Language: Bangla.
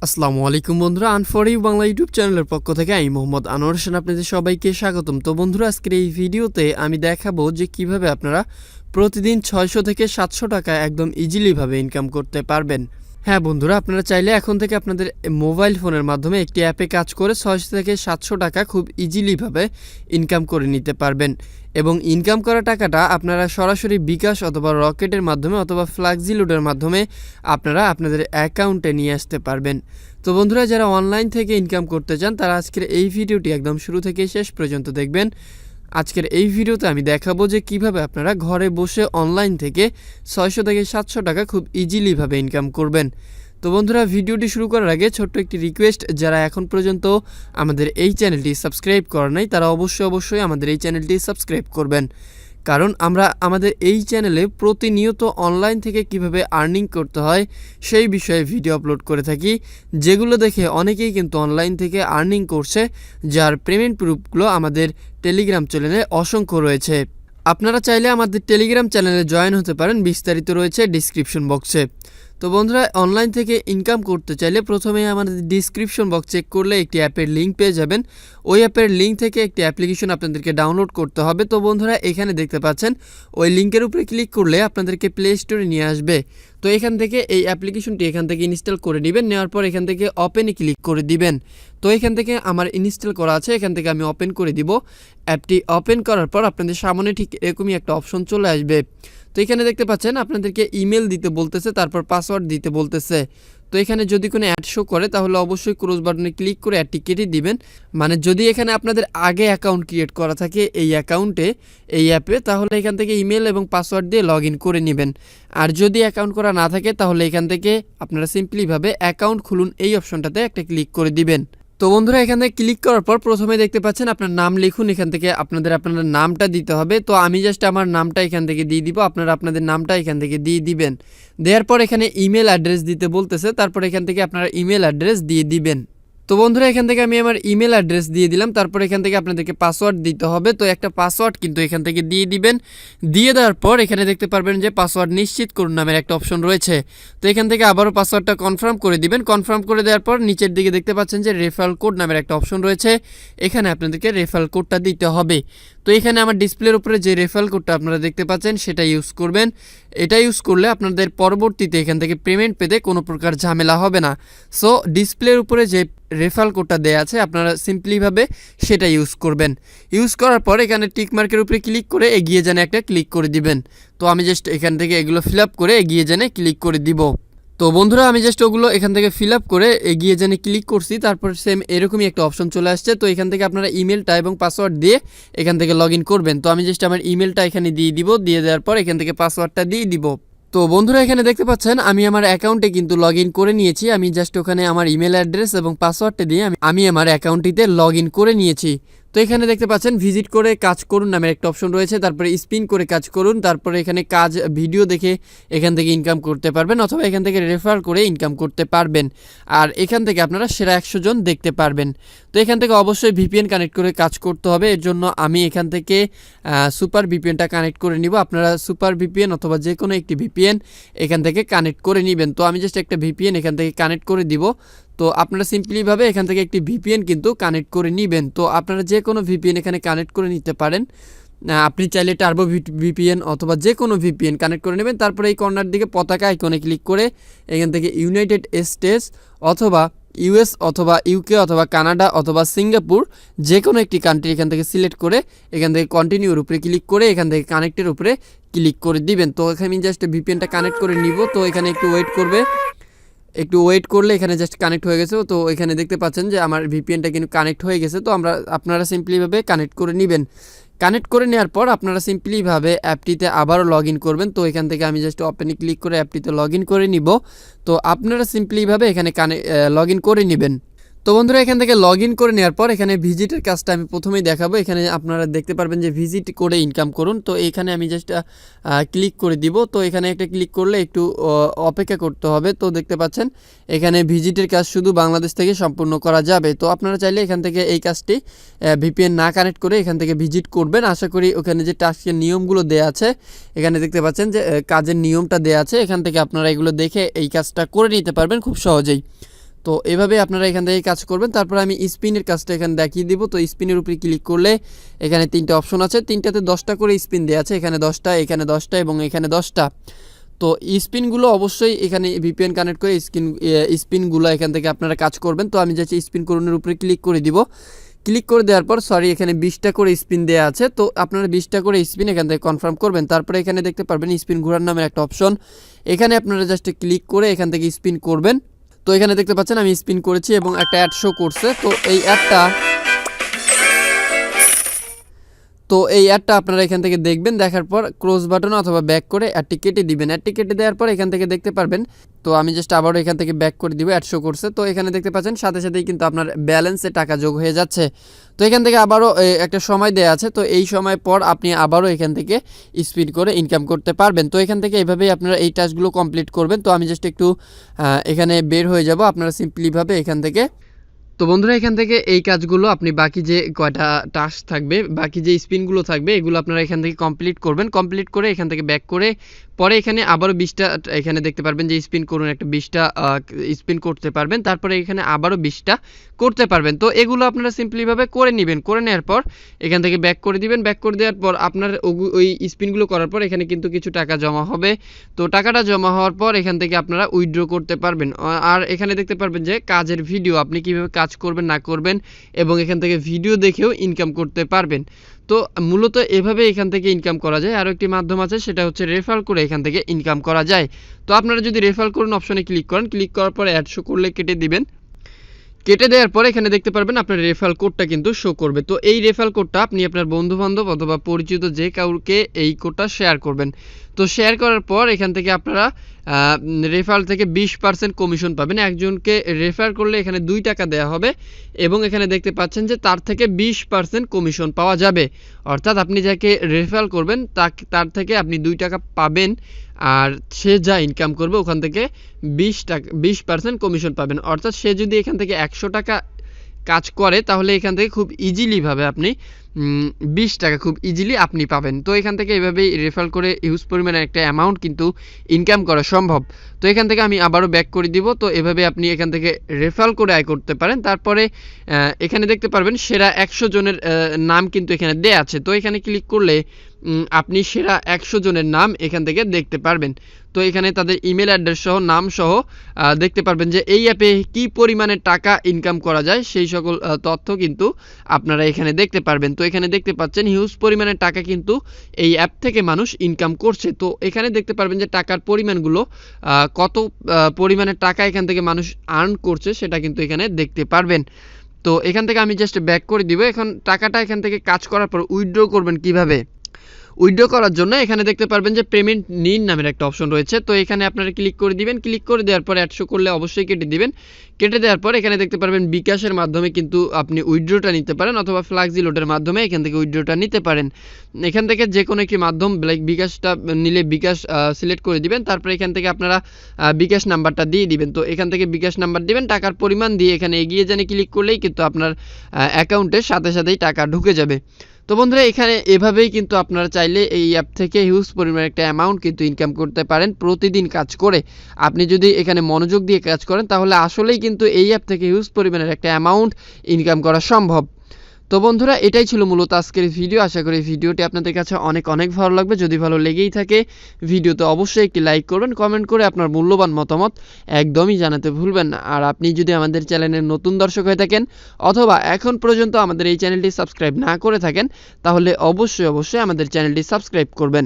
আসসালামু আলাইকুম বন্ধুরা, আনফর ইউ বাংলা ইউটিউব চ্যানেলের পক্ষ থেকে আমি মোহাম্মদ আনোয়ার হোসেন আপনাদের সবাইকে স্বাগতম। তো বন্ধুরা, আজকের এই ভিডিওতে আমি দেখাবো যে কিভাবে আপনারা প্রতিদিন 600 থেকে 700 টাকা একদম ইজিলিভাবে ইনকাম করতে পারবেন। হ্যাঁ বন্ধুরা, আপনারা চাইলে এখন থেকে আপনাদের মোবাইল ফোনের মাধ্যমে একটি অ্যাপে কাজ করে 600 থেকে 700 টাকা খুব ইজিলিভাবে ইনকাম করে নিতে পারবেন। এবং ইনকাম করা টাকাটা আপনারা সরাসরি বিকাশ অথবা রকেটের মাধ্যমে অথবা ফ্লাক্সিলোডের মাধ্যমে আপনারা আপনাদের অ্যাকাউন্টে নিয়ে আসতে পারবেন। তো বন্ধুরা, যারা অনলাইন থেকে ইনকাম করতে চান তারা আজকের এই ভিডিওটি একদম শুরু থেকে শেষ পর্যন্ত দেখবেন। আজকের এই ভিডিওতে আমি দেখাবো যে কিভাবে আপনারা ঘরে বসে অনলাইন থেকে 600 থেকে 700 টাকা খুব ইজিলিভাবে ইনকাম করবেন। তো বন্ধুরা, ভিডিওটি শুরু করার আগে ছোট্ট একটি রিকোয়েস্ট, যারা এখন পর্যন্ত আমাদের এই চ্যানেলটি সাবস্ক্রাইব করেন নাই তারা অবশ্যই আমাদের এই চ্যানেলটি সাবস্ক্রাইব করবেন, কারণ আমরা আমাদের এই চ্যানেলে প্রতিনিয়ত অনলাইন থেকে কিভাবে আর্নিং করতে হয় সেই বিষয়ে ভিডিও আপলোড করে থাকি, যেগুলো দেখে অনেকেই কিন্তু অনলাইন থেকে আর্নিং করছে, যার পেমেন্ট প্রুফগুলো আমাদের টেলিগ্রাম চ্যানেলে অসংখ্য রয়েছে। আপনারা চাইলে আমাদের টেলিগ্রাম চ্যানেলে জয়েন হতে পারেন, বিস্তারিত রয়েছে ডিসক্রিপশন বক্সে। তো বন্ধুরা, অনলাইন থেকে ইনকাম করতে চাইলে প্রথমে আমাদের ডিসক্রিপশন বক্স চেক করলে একটি অ্যাপের লিঙ্ক পেয়ে যাবেন। ওই অ্যাপের লিঙ্ক থেকে একটি অ্যাপ্লিকেশন আপনাদেরকে ডাউনলোড করতে হবে। তো বন্ধুরা, এখানে দেখতে পাচ্ছেন ওই লিঙ্কের উপরে ক্লিক করলে আপনাদেরকে প্লে স্টোরে নিয়ে আসবে। তো এখান থেকে এই অ্যাপ্লিকেশনটি এখান থেকে ইনস্টল করে নেবেন। নেওয়ার পর এখান থেকে ওপেনে ক্লিক করে দিবেন। তো এখান থেকে আমার ইনস্টল করা আছে, এখান থেকে আমি ওপেন করে দিব। অ্যাপটি ওপেন করার পর আপনাদের সামনে ঠিক এরকমই একটা অপশন চলে আসবে। তো এখানে দেখতে পাচ্ছেন আপনাদেরকে ইমেল দিতে বলতেছে, তারপর পাসওয়ার্ড দিতে বলতেছে। তো এখানে যদি কোনো অ্যাড শো করে তাহলে অবশ্যই ক্লোজ বাটনে ক্লিক করে অ্যাডটি কেটে দিবেন। মানে যদি এখানে আপনাদের আগে অ্যাকাউন্ট ক্রিয়েট করা থাকে এই অ্যাকাউন্টে, এই অ্যাপে, তাহলে এখান থেকে ইমেল এবং পাসওয়ার্ড দিয়ে লগ ইন করে নেবেন। আর যদি অ্যাকাউন্ট করা না থাকে তাহলে এখান থেকে আপনারা সিম্পলিভাবে অ্যাকাউন্ট খুলুন এই অপশনটাতে একটা ক্লিক করে দিবেন। তো বন্ধুরা, এখানে ক্লিক করার পর প্রথমে দেখতে পাচ্ছেন আপনার নাম লিখুন। এখান থেকে আপনাদের নামটা দিতে হবে। তো আমি জাস্ট আমার নামটা এখান থেকে দিয়ে দিব, আপনারা আপনাদের নামটা এখান থেকে দিয়ে দিবেন। দেওয়ার পর এখানে ইমেল অ্যাড্রেস দিতে বলতেছে, তারপর এখান থেকে আপনারা ইমেল অ্যাড্রেস দিয়ে দিবেন। তো বন্ধুরা, এখান থেকে আমি আমার ইমেল অ্যাড্রেস দিয়ে দিলাম। তারপর এখান থেকে আপনাদেরকে পাসওয়ার্ড দিতে হবে। তো একটা পাসওয়ার্ড কিন্তু এখান থেকে দিয়ে দিবেন। দিয়ে দেওয়ার পর এখানে দেখতে পারবেন যে পাসওয়ার্ড নিশ্চিত করুন নামের একটা অপশন রয়েছে। তো এখান থেকে আবারও পাসওয়ার্ডটা কনফার্ম করে দিবেন। কনফার্ম করে দেওয়ার পর নিচের দিকে দেখতে পাচ্ছেন যে রেফারেল কোড নামের একটা অপশন রয়েছে, এখানে আপনাদেরকে রেফারেল কোডটা দিতে হবে। তো এখানে আমার ডিসপ্লের উপরে যে রেফারেল কোডটা আপনারা দেখতে পাচ্ছেন সেটা ইউজ করবেন। এটা ইউজ করলে আপনাদের পরবর্তীতে এখান থেকে পেমেন্ট পেতে কোনো প্রকার ঝামেলা হবে না। সো ডিসপ্লের উপরে যে রেফারেল কোডটা দেওয়া আছে আপনারা সিম্পলিভাবে সেটা ইউজ করবেন। ইউজ করার পর এখানে টিক মার্কের উপরে ক্লিক করে এগিয়ে জানে একটা ক্লিক করে দিবেন। তো আমি জাস্ট এখান থেকে এগুলো ফিল আপ করে এগিয়ে জানে ক্লিক করে দিব। তো বন্ধুরা, আমি জাস্ট ওগুলো এখান থেকে ফিল আপ করে এগিয়ে জানে ক্লিক করছি। তারপর সেম এরকমই একটা অপশন চলে আসছে। তো এখান থেকে আপনারা ইমেলটা এবং পাসওয়ার্ড দিয়ে এখান থেকে লগ ইন করবেন। তো আমি জাস্ট আমার ইমেলটা এখানে দিয়ে দিব। দিয়ে দেওয়ার পর এখান থেকে পাসওয়ার্ডটা দিয়ে দিব। তো বন্ধুরা, এখানে দেখতে পাচ্ছেন আমি আমার অ্যাকাউন্টে কিন্তু লগ ইন করে নিয়েছি। আমি জাস্ট ওখানে আমার ইমেল অ্যাড্রেস এবং পাসওয়ার্ডটা দিয়ে আমি আমার অ্যাকাউন্টটিতে লগ ইন করে নিয়েছি। তো এখানে দেখতে পাচ্ছেন ভিজিট করে কাজ করুন নামের একটা অপশন রয়েছে, তারপরে স্পিন করে কাজ করুন, তারপরে এখানে কাজ ভিডিও দেখে এখান থেকে ইনকাম করতে পারবেন, অথবা এখান থেকে রেফার করে ইনকাম করতে পারবেন। আর এখান থেকে আপনারা সেরা 100 জন দেখতে পারবেন। তো এখান থেকে অবশ্যই ভিপিএন কানেক্ট করে কাজ করতে হবে। এর জন্য আমি এখান থেকে সুপার ভিপিএনটা কানেক্ট করে নিব। আপনারা সুপার ভিপিএন অথবা যে কোনো একটি ভিপিএন এখান থেকে কানেক্ট করে নেবেন। তো আমি জাস্ট একটা ভিপিএন এখান থেকে কানেক্ট করে দিব। তো আপনারা সিম্পলিভাবে এখান থেকে একটি ভিপিএন কিন্তু কানেক্ট করে নেবেন। তো আপনারা যে কোনো ভিপিএন এখানে কানেক্ট করে নিতে পারেন। আপনি চাইলে টার্বো ভিপিএন অথবা যে কোনো ভিপিএন কানেক্ট করে নেবেন। তারপরে এই কর্নার দিকে পতাকা আইকনে ক্লিক করে এখান থেকে ইউনাইটেড স্টেটস অথবা ইউএস অথবা ইউকে অথবা কানাডা অথবা সিঙ্গাপুর যে কোনো একটি কান্ট্রি এখান থেকে সিলেক্ট করে এখান থেকে কন্টিনিউর উপরে ক্লিক করে এখান থেকে কানেক্টের উপরে ক্লিক করে দিবেন। তো এখানে আমি জাস্ট ভিপিএনটা কানেক্ট করে নিব। তো এখানে একটু ওয়েট করবে, একটু ওয়েট করলে এখানে জাস্ট কানেক্ট হয়ে গেছে। তো এখানে দেখতে পাচ্ছেন যে আমার ভিপিএনটা কিন্তু কানেক্ট হয়ে গেছে। তো আপনারা সিম্পলিভাবে কানেক্ট করে নেবেন। কানেক্ট করে নেওয়ার পর আপনারা সিম্পলিভাবে অ্যাপটিতে আবারও লগ ইন করবেন। তো এখান থেকে আমি জাস্ট ওপেনে ক্লিক করে অ্যাপটিতে লগ ইন করে নিব। তো আপনারা সিম্পলিভাবে এখানে লগ ইন করে নেবেন। তো বন্ধুরা, এখান থেকে লগ ইন করে নেওয়ার পর এখানে ভিজিটের কাজটা আমি প্রথমেই দেখাবো। এখানে আপনারা দেখতে পারবেন যে ভিজিট করে ইনকাম করুন। তো এখানে আমি জাস্ট ক্লিক করে দিব। তো এখানে একটা ক্লিক করলে একটু অপেক্ষা করতে হবে। তো দেখতে পাচ্ছেন এখানে ভিজিটের কাজ শুধু বাংলাদেশ থেকে সম্পূর্ণ করা যাবে। তো আপনারা চাইলে এখান থেকে এই কাজটি ভিপিএন না কানেক্ট করে এখান থেকে ভিজিট করবেন। আশা করি ওখানে যে টাস্কের নিয়মগুলো দেওয়া আছে এখানে দেখতে পাচ্ছেন যে কাজের নিয়মটা দেওয়া আছে, এখান থেকে আপনারা এগুলো দেখে এই কাজটা করে নিতে পারবেন খুব সহজেই। তো এভাবে আপনারা এখান থেকে কাজ করবেন। তারপর আমি স্পিনের কাজটা এখানে দেখিয়ে দিব। তো স্পিনের উপরে ক্লিক করলে এখানে 3টা অপশন আছে, 3টাতে 10টা করে স্পিন দেওয়া আছে, এখানে 10টা, এখানে 10টা এবং এখানে 10টা। তো স্পিনগুলো অবশ্যই এখানে ভিপিএন কানেক্ট করে স্পিনগুলো এখান থেকে আপনারা কাজ করবেন। তো আমি যাচ্ছি স্পিন করুনের উপরে ক্লিক করে দিব। ক্লিক করে দেওয়ার পর এখানে 20টা করে স্পিন দেওয়া আছে, তো আপনারা 20টা করে স্পিন এখান থেকে কনফার্ম করবেন। তারপরে এখানে দেখতে পারবেন স্পিন ঘোরার নামের একটা অপশন, এখানে আপনারা জাস্ট ক্লিক করে এখান থেকে স্পিন করবেন। তো এখানে দেখতে পাচ্ছেন আমি স্পিন করেছি এবং একটা অ্যাড শো করছে। তো এই অ্যাডটা আপনারা এখান থেকে দেখবেন, দেখার পর ক্লোজ বাটন অথবা ব্যাক করে অ্যাডটি কেটে দিবেন। অ্যাডটি কেটে দেওয়ার পর এখান থেকে দেখতে পারবেন, তো আমি জাস্ট আবারও এখান থেকে ব্যাক করে দিব, অ্যাড শো করছে। তো এখানে দেখতে পাচ্ছেন সাথে সাথেই কিন্তু আপনার ব্যালেন্সে টাকা যোগ হয়ে যাচ্ছে। তো এখান থেকে আবারও একটা সময় দেওয়া আছে, তো এই সময় পর আপনি আবারও এখান থেকে স্পিন করে ইনকাম করতে পারবেন। তো এখান থেকে এইভাবেই আপনারা এই টাস্কগুলো কমপ্লিট করবেন। তো আমি জাস্ট একটু এখানে বের হয়ে যাব, আপনারা সিম্পলিভাবে এখান থেকে। তো বন্ধুরা এখান থেকে এই কাজগুলো আপনি বাকি যে কয়টা টাস্ক থাকবে, বাকি যে স্পিনগুলো থাকবে, এগুলো আপনারা এখান থেকে কমপ্লিট করবেন। কমপ্লিট করে এখান থেকে ব্যাক করে পরে এখানে আবারও 20টা এখানে দেখতে পারবেন যে স্পিন করুন, একটা 20টা স্পিন করতে পারবেন। তারপরে এখানে আবারও 20টা করতে পারবেন। তো এগুলো আপনারা সিম্পলিভাবে করে নেবেন। করে নেওয়ার পর এখান থেকে ব্যাক করে দিবেন। ব্যাক করে দেওয়ার পর আপনার ওই স্পিনগুলো করার পর এখানে কিন্তু কিছু টাকা জমা হবে। তো টাকাটা জমা হওয়ার পর এখান থেকে আপনারা উইথড্র করতে পারবেন। আর এখানে দেখতে পারবেন যে কাজের ভিডিও, আপনি কীভাবে কাজ করবেন না করবেন এবং এখান থেকে ভিডিও দেখেও ইনকাম করতে পারবেন। তো মূলত এভাবে এখান থেকে ইনকাম করা যায়। আরও একটি মাধ্যম আছে, সেটা হচ্ছে রেফার করে এখান থেকে ইনকাম করা যায়। তো আপনারা যদি রেফার করুন অপশনে ক্লিক করেন, ক্লিক করার পর অ্যাড শো করলে কেটে দিবেন। কেটে দেওয়ার পরে এখানে দেখতে পারবেন আপনার রেফার কোডটা কিন্তু শো করবে। তো এই রেফার কোডটা আপনি আপনার বন্ধুবান্ধব অথবা পরিচিত যে কাউকে এই কোডটা শেয়ার করবেন। তো শেয়ার করার পর এখান থেকে আপনারা রেফার থেকে 20% কমিশন পাবেন। একজনকে রেফার করলে এখানে 2 টাকা দেওয়া হবে এবং এখানে দেখতে পাচ্ছেন যে তার থেকে 20% কমিশন পাওয়া যাবে। অর্থাৎ আপনি যাকে রেফার করবেন তার থেকে আপনি 2 টাকা পাবেন, আর সে যা ইনকাম করবে ওখান থেকে 20% কমিশন পাবেন। অর্থাৎ সে যদি এখান থেকে 100 টাকা কাজ করে তাহলে এখান থেকে খুব ইজিলিভাবে আপনি 20 টাকা খুব ইজিলি আপনি পাবেন। তো এখান থেকে এভাবেই রেফার করে হিউজ পরিমাণের একটা অ্যামাউন্ট কিন্তু ইনকাম করা সম্ভব। তো এখান থেকে আমি আবারও ব্যাক করে দিব। তো এভাবে আপনি এখান থেকে রেফার করে আয় করতে পারেন। তারপরে এখানে দেখতে পারবেন সেরা 100 জনের নাম কিন্তু এখানে দেয়া আছে। তো এখানে ক্লিক করলে আপনি সেরা 100 জনের নাম এখান থেকে দেখতে পারবেন। তো এখানে তাদের ইমেল অ্যাড্রেস সহ নাম সহ দেখতে পারবেন যে এই অ্যাপে কী পরিমাণে টাকা ইনকাম করা যায় সেই সকল তথ্য কিন্তু আপনারা এখানে দেখতে পারবেন। তো এখানে দেখতে পাচ্ছেন হিউজ পরিমাণে টাকা কিন্তু এই অ্যাপ থেকে মানুষ ইনকাম করছে। তো এখানে দেখতে পারবেন যে টাকার পরিমাণগুলো কত পরিমাণে টাকা এখান থেকে মানুষ আর্ন করছে সেটা কিন্তু এখানে দেখতে পারবেন। তো এখান থেকে আমি জাস্ট ব্যাক করে দিব। এখন টাকাটা এখান থেকে কাজ করার পর উইথড্র করবেন কিভাবে? উইথড্র করার জন্য এখানে দেখতে পারবেন যে পেমেন্ট নিন নামের একটা অপশন রয়েছে। তো এখানে আপনারা ক্লিক করে দিবেন। ক্লিক করে দেওয়ার পর অ্যাড শো করলে অবশ্যই কেটে দিবেন। কেটে দেওয়ার পর এখানে দেখতে পারবেন বিকাশের মাধ্যমে কিন্তু আপনি উইথড্রটা নিতে পারেন অথবা ফ্লাক্সি লোডের মাধ্যমে এখান থেকে উইথড্রটা নিতে পারেন। এখান থেকে যে কোনো একটি মাধ্যম লাইক বিকাশটা নিলে বিকাশ সিলেক্ট করে দিবেন। তারপরে এখান থেকে আপনারা বিকাশ নাম্বারটা দিয়ে দিবেন। তো এখান থেকে বিকাশ নাম্বার দিবেন, টাকার পরিমাণ দিয়ে এখানে এগিয়ে জানে ক্লিক করলেই কিন্তু আপনার অ্যাকাউন্টের সাথে সাথেই টাকা ঢুকে যাবে। তো বন্ধুরা এখানে এভাবেই কিন্তু আপনারা চাইলে এই অ্যাপ থেকে হিউজ পরিমাণে একটা অ্যামাউন্ট কিন্তু ইনকাম করতে পারেন প্রতিদিন কাজ করে। আপনি যদি এখানে মনোযোগ দিয়ে কাজ করেন তাহলে আসলেই কিন্তু এই অ্যাপ থেকে হিউজ পরিমাণের একটা অ্যামাউন্ট ইনকাম করা সম্ভব। তো বন্ধুরা এটাই ছিল মূলত আজকের ভিডিও। আশা করি ভিডিওটি আপনাদের কাছে অনেক ভালো লাগবে। যদি ভালো লেগেই থাকে ভিডিওতে অবশ্যই একটি লাইক করবেন, কমেন্ট করে আপনার মূল্যবান মতামত একদমই জানাতে ভুলবেন না। আর আপনি যদি আমাদের চ্যানেলের নতুন দর্শক হয়ে থাকেন অথবা এখন পর্যন্ত আমাদের এই চ্যানেলটি সাবস্ক্রাইব না করে থাকেন তাহলে অবশ্যই আমাদের চ্যানেলটি সাবস্ক্রাইব করবেন।